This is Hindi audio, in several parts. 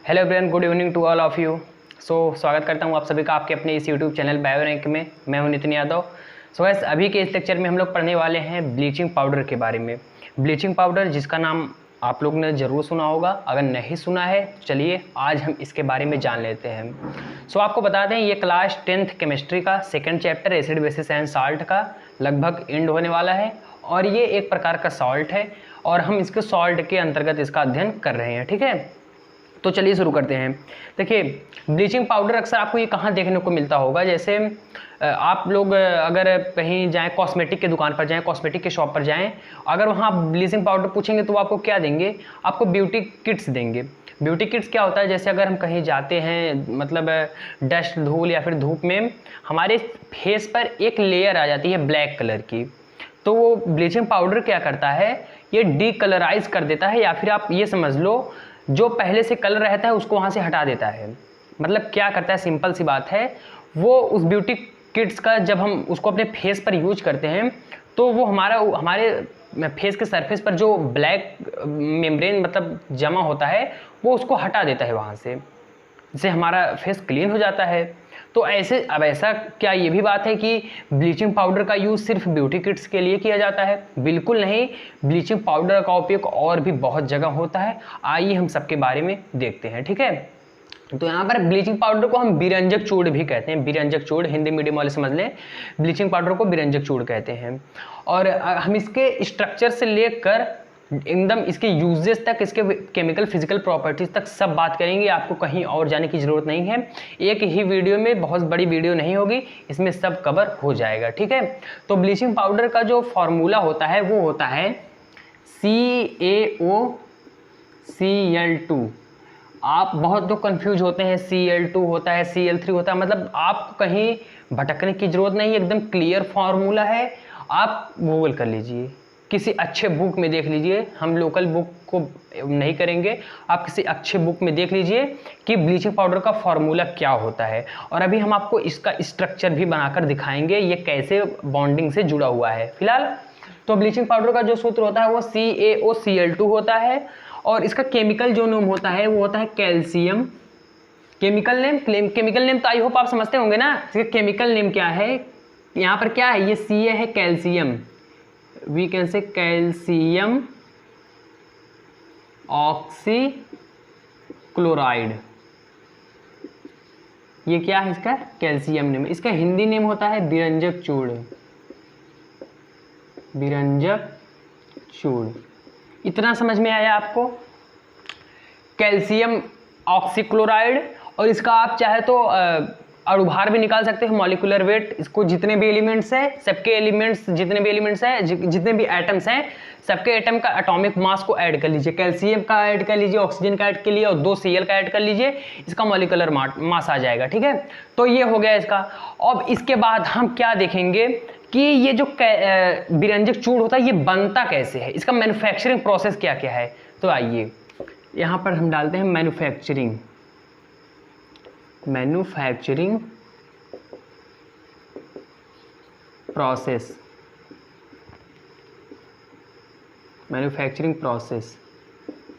Hello everyone, good evening to all of you. स्वागत करता हूँ आप सभी का आपके अपने इस यूट्यूब चैनल बायो रैंक में। मैं हूँ नितिन यादव। गाइस, अभी के इस लेक्चर में हम लोग पढ़ने वाले हैं ब्लीचिंग पाउडर के बारे में। ब्लीचिंग पाउडर जिसका नाम आप लोग ने ज़रूर सुना होगा, अगर नहीं सुना है चलिए आज हम इसके बारे में जान लेते हैं। आपको बता दें, ये क्लास 10th केमिस्ट्री का second chapter acid basis and salt का लगभग एंड होने वाला है और ये एक प्रकार का सॉल्ट है और हम इसके सॉल्ट के अंतर्गत इसका अध्ययन कर रहे हैं। ठीक है, तो चलिए शुरू करते हैं। देखिए, ब्लीचिंग पाउडर अक्सर आपको ये कहाँ देखने को मिलता होगा, जैसे आप लोग अगर कहीं जाएं, कॉस्मेटिक के दुकान पर जाएं, कॉस्मेटिक के शॉप पर जाएं, अगर वहाँ ब्लीचिंग पाउडर पूछेंगे तो आपको क्या देंगे? आपको ब्यूटी किट्स देंगे। ब्यूटी किट्स क्या होता है, जैसे अगर हम कहीं जाते हैं, मतलब डस्ट, धूल या फिर धूप में हमारे फेस पर एक लेयर आ जाती है ब्लैक कलर की, तो वो ब्लीचिंग पाउडर क्या करता है, ये डीकलराइज कर देता है, या फिर आप ये समझ लो जो पहले से कलर रहता है उसको वहाँ से हटा देता है। मतलब क्या करता है, सिंपल सी बात है, वो उस ब्यूटी किट्स का जब हम उसको अपने फेस पर यूज करते हैं तो वो हमारे फेस के सरफेस पर जो ब्लैक मेम्ब्रेन मतलब जमा होता है वो उसको हटा देता है वहाँ से, जिससे हमारा फेस क्लीन हो जाता है। तो अब ऐसा क्या ये भी बात है कि ब्लीचिंग पाउडर का यूज़ सिर्फ ब्यूटी किट्स के लिए किया जाता है? बिल्कुल नहीं, ब्लीचिंग पाउडर का उपयोग और भी बहुत जगह होता है। आइए हम सबके बारे में देखते हैं। ठीक है, तो यहाँ पर ब्लीचिंग पाउडर को हम बिरंजक चूड़ भी कहते हैं। बिरंजक चूड़, हिंदी मीडियम वाले समझ लें, ब्लीचिंग पाउडर को बिरंजक चूड़ कहते हैं। और हम इसके स्ट्रक्चर से लेकर एकदम इसके यूजेस तक, इसके केमिकल फिजिकल प्रॉपर्टीज तक सब बात करेंगे। आपको कहीं और जाने की ज़रूरत नहीं है, एक ही वीडियो में, बहुत बड़ी वीडियो नहीं होगी, इसमें सब कवर हो जाएगा। ठीक है, तो ब्लीचिंग पाउडर का जो फॉर्मूला होता है वो होता है CaOCl2। आप बहुत लोग कंफ्यूज होते हैं, Cl2 होता है, Cl3 होता है, मतलब आपको कहीं भटकने की ज़रूरत नहीं है, एकदम क्लियर फार्मूला है। आप गूगल कर लीजिए, किसी अच्छे बुक में देख लीजिए, हम लोकल बुक को नहीं करेंगे, आप किसी अच्छे बुक में देख लीजिए कि ब्लीचिंग पाउडर का फॉर्मूला क्या होता है। और अभी हम आपको इसका स्ट्रक्चर भी बनाकर दिखाएंगे, ये कैसे बॉन्डिंग से जुड़ा हुआ है। फिलहाल तो ब्लीचिंग पाउडर का जो सूत्र होता है वो CaOCl2 होता है और इसका केमिकल जो नेम होता है वो होता है कैल्शियम। केमिकल नेम तो आई होप आप समझते होंगे ना, इसका केमिकल नेम क्या है। यहाँ पर क्या है, ये Ca है calcium, we can say calcium oxychloride. ये क्या है, इसका कैल्शियम नेम। इसका हिंदी नेम होता है बिरंजक चूड़। बिरंजक चूड़, इतना समझ में आया आपको? कैल्शियम ऑक्सीक्लोराइड, और इसका आप चाहे तो अणुभार भी निकाल सकते हो, मॉलिक्यूलर वेट। इसको जितने भी एलिमेंट्स हैं, सबके एलिमेंट्स जितने भी एलिमेंट्स हैं, जितने भी एटम्स हैं, सबके एटम का एटॉमिक मास को ऐड कर लीजिए। कैल्शियम का ऐड कर लीजिए, ऑक्सीजन का ऐड कर लीजिए और 2 Cl का ऐड कर लीजिए, इसका मॉलिक्यूलर मास आ जाएगा। ठीक है, तो ये हो गया इसका। अब इसके बाद हम क्या देखेंगे कि ये जो बिरंजक चूड़ होता है ये बनता कैसे है, इसका मैन्युफैक्चरिंग प्रोसेस क्या क्या है। तो आइए यहाँ पर हम डालते हैं मैन्युफैक्चरिंग प्रोसेस।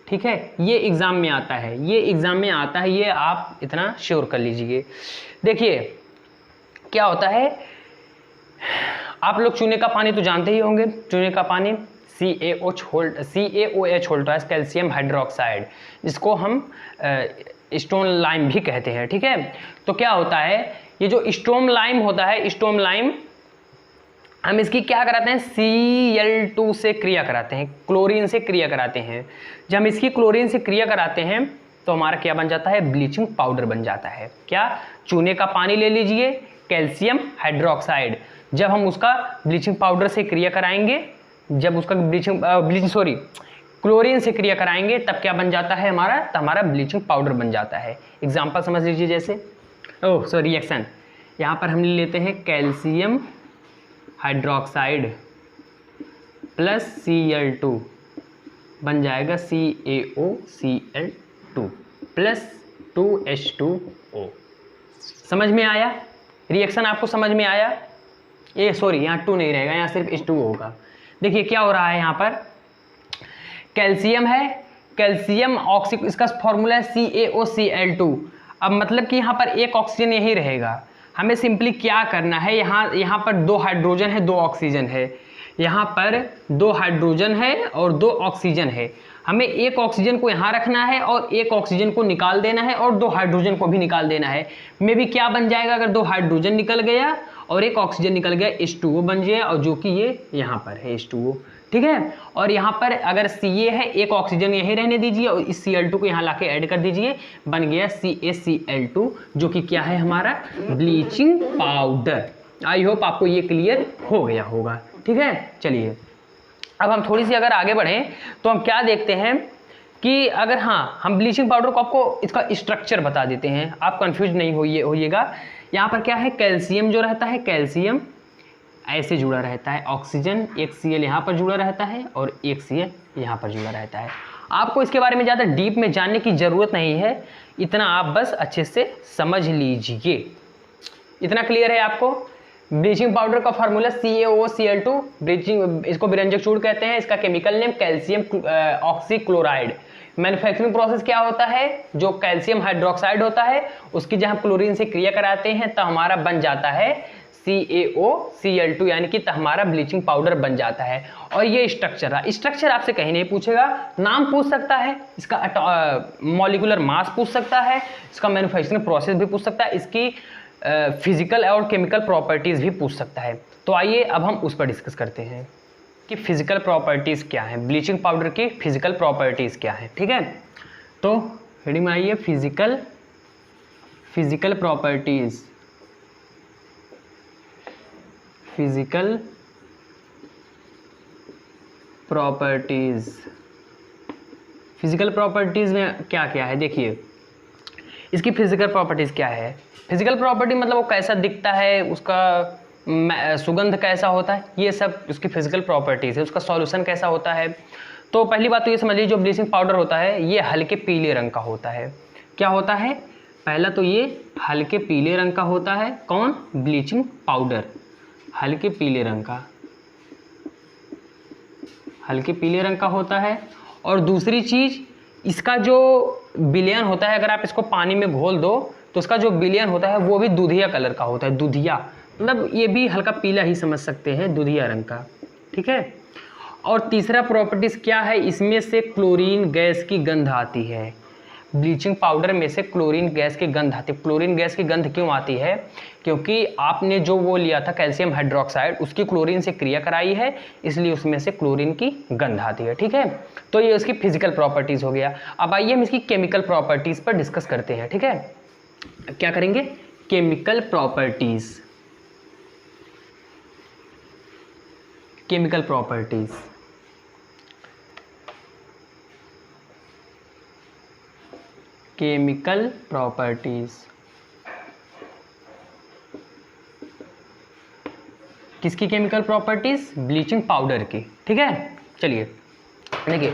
ठीक है, ये एग्जाम में आता है, ये आप इतना श्योर कर लीजिए। देखिए क्या होता है, आप लोग चूने का पानी तो जानते ही होंगे। चूने का पानी CaOH होता है, कैल्शियम हाइड्रोक्साइड, जिसको हम स्टोन लाइम भी कहते हैं। ठीक है, तो क्या होता है, ये जो स्टोन लाइम होता है, स्टोन लाइम हम इसकी क्या कराते हैं, Cl2 से क्रिया कराते हैं, क्लोरीन से क्रिया कराते हैं। जब हम इसकी क्लोरीन से क्रिया कराते हैं तो हमारा क्या बन जाता है, ब्लीचिंग पाउडर बन जाता है। क्या, चूने का पानी ले लीजिए, कैल्शियम हाइड्रोक्साइड, जब हम उसका ब्लीचिंग पाउडर से क्रिया कराएंगे, जब उसका क्लोरीन से क्रिया कराएंगे तब क्या बन जाता है हमारा, तो हमारा ब्लीचिंग पाउडर बन जाता है। एग्जांपल समझ लीजिए, जैसे रिएक्शन, यहाँ पर हम लेते हैं कैल्शियम हाइड्रोक्साइड प्लस Cl2, बन जाएगा CaOCl2 प्लस 2H2O। समझ में आया रिएक्शन? आपको समझ में आया? यहाँ 2 नहीं रहेगा, यहाँ सिर्फ H2O होगा। देखिए क्या हो रहा है, यहाँ पर कैल्शियम है, कैल्शियम ऑक्सी, इसका फॉर्मूला है CaOCl2। अब मतलब कि यहाँ पर एक ऑक्सीजन यही रहेगा। हमें सिंपली क्या करना है, यहाँ पर 2 हाइड्रोजन है 2 ऑक्सीजन है, यहाँ पर 2 हाइड्रोजन है और 2 ऑक्सीजन है। हमें एक ऑक्सीजन को यहाँ रखना है और एक ऑक्सीजन को निकाल देना है और 2 हाइड्रोजन को भी निकाल देना है। मे भी क्या बन जाएगा, अगर 2 हाइड्रोजन निकल गया और एक ऑक्सीजन निकल गया, H2O बन जाए, और जो कि ये यहाँ पर है H2O, ठीक है। और यहाँ पर अगर Ca है, एक ऑक्सीजन यहीं रहने दीजिए और इस Cl2 को यहाँ लाके ऐड कर दीजिए, बन गया CaCl2, जो कि क्या है हमारा ब्लीचिंग पाउडर। आई होप आपको ये क्लियर हो गया होगा, ठीक है। चलिए अब हम थोड़ी सी अगर आगे बढ़ें तो हम क्या देखते हैं कि अगर हम ब्लीचिंग पाउडर को आपको इसका स्ट्रक्चर बता देते हैं, आप कंफ्यूज नहीं होइएगा। यहाँ पर क्या है, कैल्शियम जो रहता है, कैल्शियम ऐसे जुड़ा रहता है, ऑक्सीजन एक Cl यहाँ पर जुड़ा रहता है और एक Cl यहाँ पर जुड़ा रहता है। आपको इसके बारे में ज़्यादा डीप में जानने की ज़रूरत नहीं है, इतना आप बस अच्छे से समझ लीजिए। इतना क्लियर है आपको। ब्लीचिंग पाउडर का फार्मूला CaOCl2, ब्लीचिंग, इसको विरंजक चूड़ कहते हैं। इसका chemical name calcium oxychloride. Manufacturing process क्या होता है, जो कैल्शियम हाइड्रोक्साइड होता है उसकी जब हम क्लोरीन से क्रिया कराते हैं तो हमारा बन जाता है CaOCl2, यानी कि हमारा ब्लीचिंग पाउडर बन जाता है। और ये स्ट्रक्चर आपसे कहीं नहीं पूछेगा, नाम पूछ सकता है, इसका मॉलिक्यूलर मास पूछ सकता है, इसका मैन्युफैक्चरिंग प्रोसेस भी पूछ सकता है, इसकी फिजिकल और केमिकल प्रॉपर्टीज़ भी पूछ सकता है। तो आइए अब हम उस पर डिस्कस करते हैं कि फिजिकल प्रॉपर्टीज़ क्या हैं, ब्लीचिंग पाउडर की फिजिकल प्रॉपर्टीज़ क्या हैं, ठीक है। तो हेडिंग में आइए, फिजिकल प्रॉपर्टीज़, फिजिकल प्रॉपर्टीज़ में क्या क्या है, देखिए इसकी फिजिकल प्रॉपर्टीज़ क्या है। फिजिकल प्रॉपर्टी मतलब वो कैसा दिखता है, उसका सुगंध कैसा होता है, ये सब उसकी फिजिकल प्रॉपर्टीज़ है। उसका सॉल्यूशन कैसा होता है, तो पहली बात तो ये समझ लीजिए, जो ब्लीचिंग पाउडर होता है ये हल्के पीले रंग का होता है। क्या होता है, पहला तो ये हल्के पीले रंग का होता है। कौन, ब्लीचिंग पाउडर हल्के पीले रंग का, हल्के पीले रंग का होता है। और दूसरी चीज़, इसका जो विलयन होता है, अगर आप इसको पानी में घोल दो तो उसका जो विलयन होता है वो भी दूधिया कलर का होता है। दूधिया मतलब ये भी हल्का पीला ही समझ सकते हैं, दूधिया रंग का, ठीक है। और तीसरा प्रॉपर्टीज़ क्या है, इसमें से क्लोरीन गैस की गंध आती है। ब्लीचिंग पाउडर में से क्लोरीन गैस की गंध आती है। क्लोरीन गैस की गंध क्यों आती है, क्योंकि आपने जो वो लिया था कैल्शियम हाइड्रोक्साइड, उसकी क्लोरीन से क्रिया कराई है, इसलिए उसमें से क्लोरीन की गंध आती है, ठीक है। तो ये उसकी फिजिकल प्रॉपर्टीज़ हो गया। अब आइए हम इसकी केमिकल प्रॉपर्टीज़ पर डिस्कस करते हैं, ठीक है। क्या करेंगे, chemical properties, chemical properties. Chemical properties किसकी केमिकल प्रॉपर्टीज़, ब्लीचिंग पाउडर की, ठीक है। चलिए देखिए,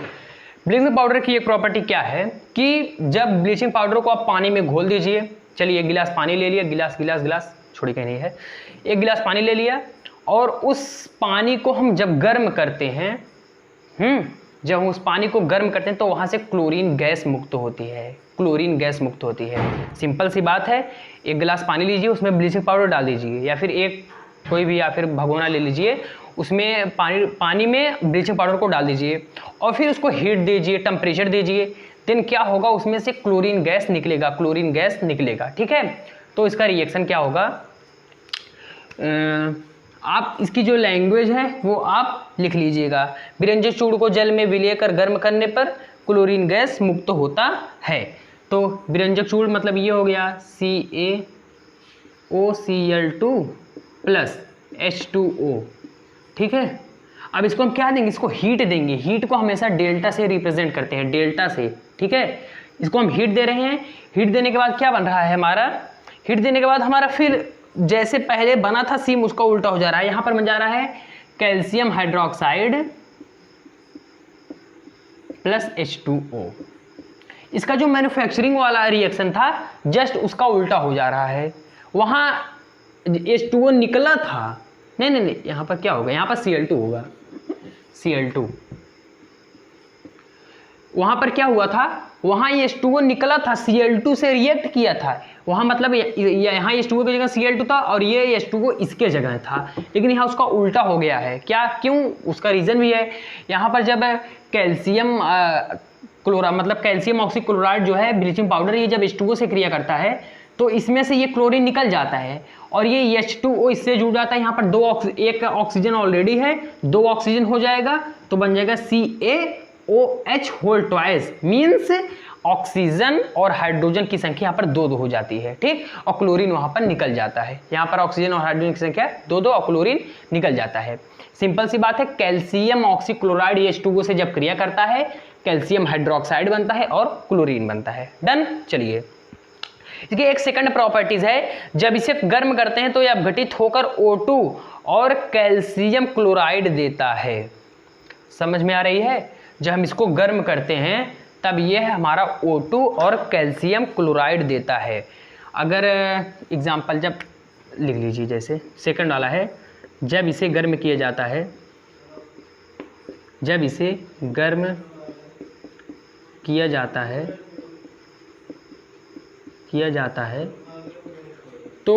ब्लीचिंग पाउडर की एक प्रॉपर्टी क्या है कि जब ब्लीचिंग पाउडर को आप पानी में घोल दीजिए, चलिए एक गिलास पानी ले लिया, गिलास छोड़ी कहीं नहीं है, एक गिलास पानी ले लिया और उस पानी को हम जब गर्म करते हैं, जब हम उस पानी को गर्म करते हैं तो वहाँ से क्लोरीन गैस मुक्त होती है, क्लोरीन गैस मुक्त होती है। सिंपल सी बात है, एक गिलास पानी लीजिए, उसमें ब्लीचिंग पाउडर डाल दीजिए, या फिर एक कोई भी, या फिर भगोना ले लीजिए, उसमें पानी में ब्लीचिंग पाउडर को डाल दीजिए और फिर उसको हीट दीजिए, टेम्परेचर दीजिए, देन क्या होगा, उसमें से क्लोरीन गैस निकलेगा, क्लोरीन गैस निकलेगा, ठीक है। तो इसका रिएक्शन क्या होगा, आप इसकी जो लैंग्वेज है वो आप लिख लीजिएगा। विरंजक चूड़ को जल में विलय कर गर्म करने पर क्लोरीन गैस मुक्त होता है। तो विरंजक चूड़ मतलब ये हो गया CaOCl2 प्लस H2O, ठीक है। अब इसको हम क्या देंगे, इसको हीट देंगे। हीट को हमेशा डेल्टा से रिप्रेजेंट करते हैं, डेल्टा से, ठीक है। इसको हम हीट दे रहे हैं। हीट देने के बाद क्या बन रहा है हमारा, हीट देने के बाद हमारा फिर जैसे पहले बना था सीम, उसका उल्टा हो जा रहा है। यहां पर बन जा रहा है कैल्शियम हाइड्रोक्साइड प्लस H2O। इसका जो मैन्युफैक्चरिंग वाला रिएक्शन था जस्ट उसका उल्टा हो जा रहा है। वहां H2O निकला था, नहीं, यहां पर क्या होगा, यहां पर Cl2 होगा, Cl2। वहाँ पर क्या हुआ था, वहाँ ये H2O निकला था, Cl2 से रिएक्ट किया था वहाँ, मतलब यहाँ H2O की जगह Cl2 था और ये H2O इसके जगह था, लेकिन यहाँ उसका उल्टा हो गया है। क्या, क्यों, उसका रीज़न भी है। यहाँ पर जब कैल्शियम मतलब कैल्शियम ऑक्सीक्लोराइड जो है ब्लीचिंग पाउडर, ये जब H2O से क्रिया करता है तो इसमें से ये क्लोरीन निकल जाता है और ये H2O इससे जुड़ जाता है। यहाँ पर एक ऑक्सीजन ऑलरेडी है, 2 ऑक्सीजन हो जाएगा तो बन जाएगा CaOH whole twice, means oxygen और हाइड्रोजन की संख्या यहाँ पर 2-2 हो जाती है, ठीक। और क्लोरीन वहाँ पर निकल जाता है। यहाँ पर ऑक्सीजन और हाइड्रोजन की संख्या 2-2 और क्लोरीन निकल जाता है। सिंपल सी बात है, कैल्शियम ऑक्सीक्लोराइड H2O से जब क्रिया करता है कैल्शियम हाइड्रोक्साइड बनता है और क्लोरीन बनता है। डन। चलिए, इसकी एक सेकंड प्रॉपर्टीज है, जब इसे गर्म करते हैं तो यह अपघटित होकर O2 और कैल्शियम क्लोराइड देता है। समझ में आ रही है? जब हम इसको गर्म करते हैं तब यह हमारा O2 और कैल्शियम क्लोराइड देता है। अगर एग्जाम्पल जब लिख लीजिए, जैसे सेकंड वाला है, जब इसे गर्म किया जाता है, जब इसे गर्म किया जाता है तो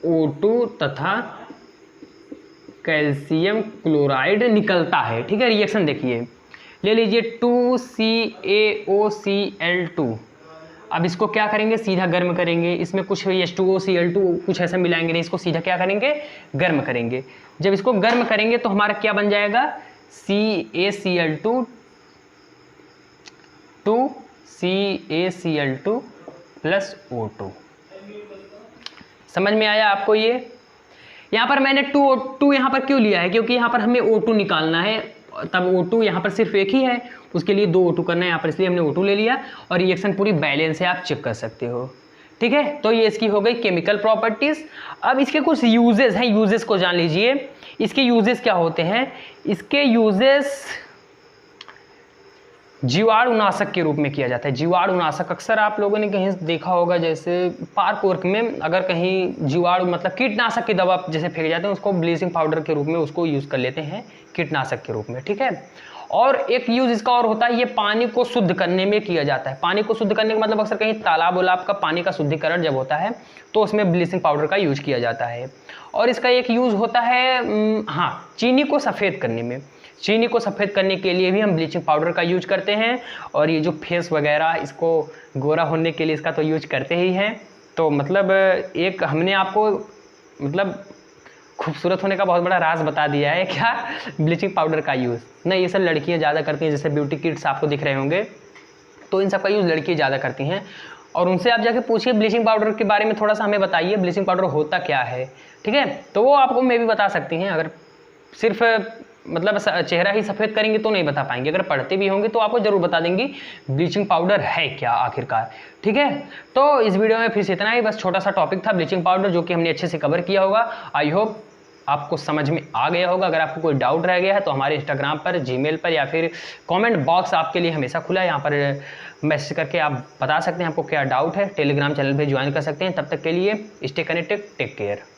O2 तथा कैल्शियम क्लोराइड निकलता है, ठीक है। रिएक्शन देखिए, ले लीजिए 2CaOCl2। अब इसको क्या करेंगे, सीधा गर्म करेंगे। इसमें कुछ H2O Cl2 कुछ ऐसा मिलाएंगे नहीं, इसको सीधा क्या करेंगे, गर्म करेंगे। जब इसको गर्म करेंगे तो हमारा क्या बन जाएगा, CaCl2 2CaCl2 प्लस O2। समझ में आया आपको? ये यहाँ पर मैंने 2 यहाँ पर क्यों लिया है, क्योंकि यहाँ पर हमें O2 निकालना है, तब O2 यहाँ पर सिर्फ एक ही है, उसके लिए 2 O2 करना है यहाँ पर, इसलिए हमने O2 ले लिया। और रिएक्शन पूरी बैलेंस है, आप चेक कर सकते हो, ठीक है। तो ये इसकी हो गई केमिकल प्रॉपर्टीज। अब इसके कुछ यूजेस हैं, यूजेस को जान लीजिए। इसके यूजेस क्या होते हैं? इसके यूजेस जीवाणुनाशक के रूप में किया जाता है। जीवाणुनाशक अक्सर आप लोगों ने कहीं देखा होगा, जैसे पार्क वर्क में अगर कहीं जीवाणु मतलब कीटनाशक की दवा जैसे फेंके जाते हैं, उसको ब्लीचिंग पाउडर के रूप में उसको यूज़ कर लेते हैं, कीटनाशक के रूप में, ठीक है। और एक यूज इसका और होता है, ये पानी को शुद्ध करने में किया जाता है। पानी को शुद्ध करने का मतलब अक्सर कहीं तालाब उलाब का पानी का शुद्धिकरण जब होता है तो उसमें ब्लीचिंग पाउडर का यूज किया जाता है। और इसका एक यूज होता है हाँ, चीनी को सफ़ेद करने में। चीनी को सफ़ेद करने के लिए भी हम ब्लीचिंग पाउडर का यूज करते हैं। और ये जो फेस वगैरह इसको गोरा होने के लिए इसका तो यूज करते ही हैं। तो मतलब एक हमने आपको मतलब खूबसूरत होने का बहुत बड़ा राज बता दिया है, क्या, ब्लीचिंग पाउडर का यूज़। नहीं, ये सब लड़कियां ज़्यादा करती हैं, जैसे ब्यूटी किट्स आपको दिख रहे होंगे, तो इन सब का यूज़ लड़कियां ज़्यादा करती हैं। और उनसे आप जाके पूछिए ब्लीचिंग पाउडर के बारे में, थोड़ा सा हमें बताइए ब्लीचिंग पाउडर होता क्या है, ठीक है। तो वो आपको मैं भी बता सकती हैं। अगर सिर्फ मतलब चेहरा ही सफ़ेद करेंगे तो नहीं बता पाएंगे, अगर पढ़ते भी होंगे तो आपको ज़रूर बता देंगी ब्लीचिंग पाउडर है क्या आखिरकार, ठीक है। तो इस वीडियो में फिर से इतना ही, बस छोटा सा टॉपिक था ब्लीचिंग पाउडर, जो कि हमने अच्छे से कवर किया होगा। आई होप आपको समझ में आ गया होगा। अगर आपको कोई डाउट रह गया है तो हमारे इंस्टाग्राम पर, जीमेल पर या फिर कमेंट बॉक्स आपके लिए हमेशा खुला है, यहाँ पर मैसेज करके आप बता सकते हैं आपको क्या डाउट है। टेलीग्राम चैनल पे ज्वाइन कर सकते हैं। तब तक के लिए स्टे कनेक्टेड, टेक केयर।